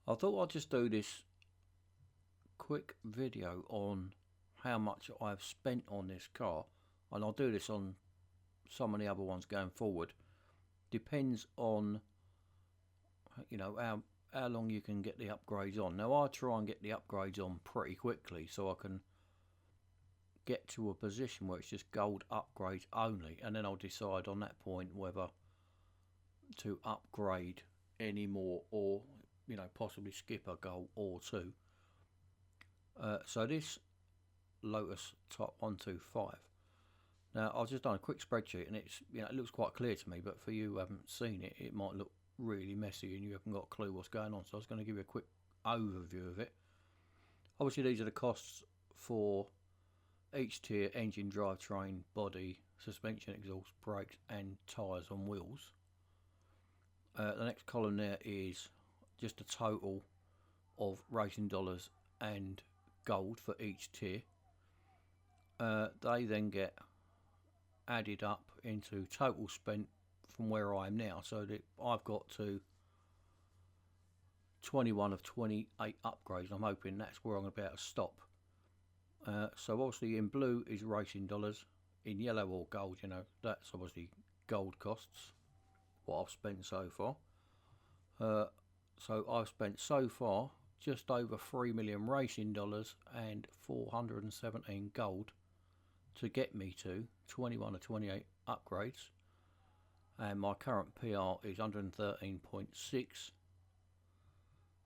I thought I'd just do this quick video on how much I've spent on this car, and I'll do this on some of the other ones going forward. Depends on how long you can get the upgrades on. Now I try and get the upgrades on pretty quickly so I can get to a position where it's just gold upgrades only, and then I'll decide on that point whether to upgrade any more or possibly skip a goal or two. So this Lotus Type 125. Now I've just done a quick spreadsheet, and it looks quite clear to me, but for you who haven't seen it, it might look really messy and you haven't got a clue what's going on. So I was going to give you a quick overview of it. Obviously these are the costs for each tier: engine, drivetrain, body, suspension, exhaust, brakes and tyres on wheels. The next column there is just a total of racing dollars and gold for each tier. They then get added up into total spent from where I am now, so that I've got to 21 of 28 upgrades. I'm hoping that's where I'm going to be able to stop. So obviously in blue is racing dollars, in yellow or gold, that's obviously gold costs, what I've spent so far. So I've spent so far just over 3 million racing dollars and 417 gold to get me to 21 of 28 upgrades, and my current PR is 113.6.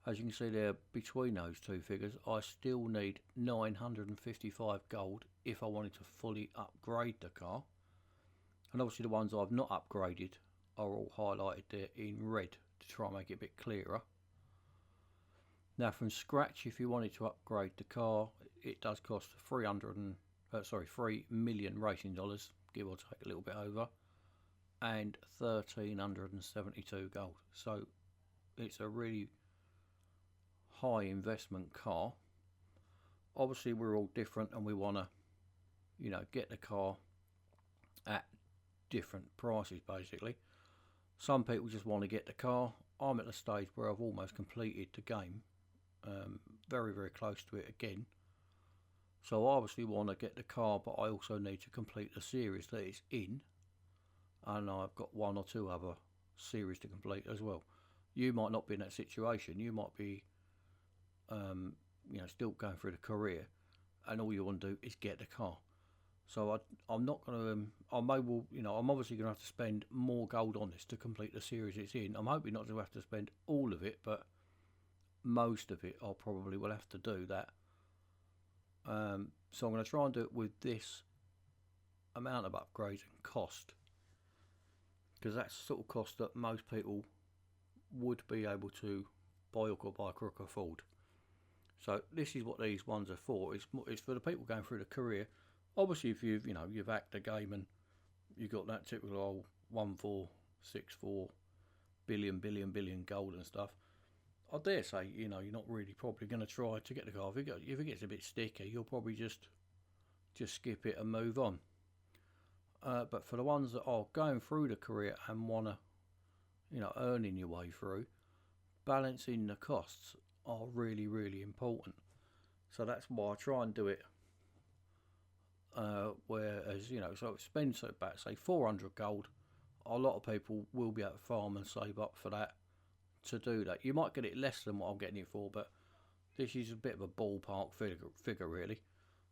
As you can see there, between those two figures I still need 955 gold if I wanted to fully upgrade the car, and obviously the ones I've not upgraded are all highlighted there in red to try and make it a bit clearer. Now from scratch, if you wanted to upgrade the car, it does cost 3 million racing dollars, give or take a little bit over, and 1372 gold. So it's a really high investment car. Obviously we're all different and we want to get the car at different prices. Basically some people just want to get the car. I'm at the stage where I've almost completed the game, very close to it again, so I obviously want to get the car, but I also need to complete the series that it's in, and I've got one or two other series to complete as well. You might not be in that situation. You might be still going through the career and all you want to do is get the car. So I'm not going to I'm obviously going to have to spend more gold on this to complete the series it's in. I'm hoping not to have to spend all of it, but most of it I probably will have to do that. So I'm going to try and do it with this amount of upgrades and cost, because that's the sort of cost that most people would be able to buy or by crook afford. So this is what these ones are for. It's for the people going through the career. Obviously if you've hacked the game and you've got that typical old 1464 billion gold and stuff, I dare say you're not really probably going to try to get the car. If it gets a bit sticky, you'll probably just skip it and move on. But for the ones that are going through the career and want to earning your way through, balancing the costs are really important. So that's why I try and do it. Whereas so spend about say 400 gold, a lot of people will be able to farm and save up for that to do that. You might get it less than what I'm getting it for, but this is a bit of a ballpark figure really.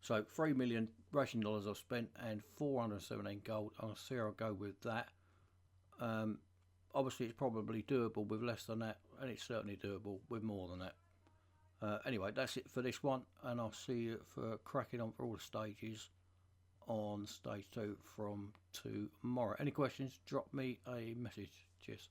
So 3 million racing dollars I've spent and 417 gold. I'll see how I go with that. Obviously it's probably doable with less than that, and it's certainly doable with more than that. Anyway, that's it for this one, and I'll see you for cracking on for all the stages on stage 2 from tomorrow. Any questions, drop me a message. Cheers.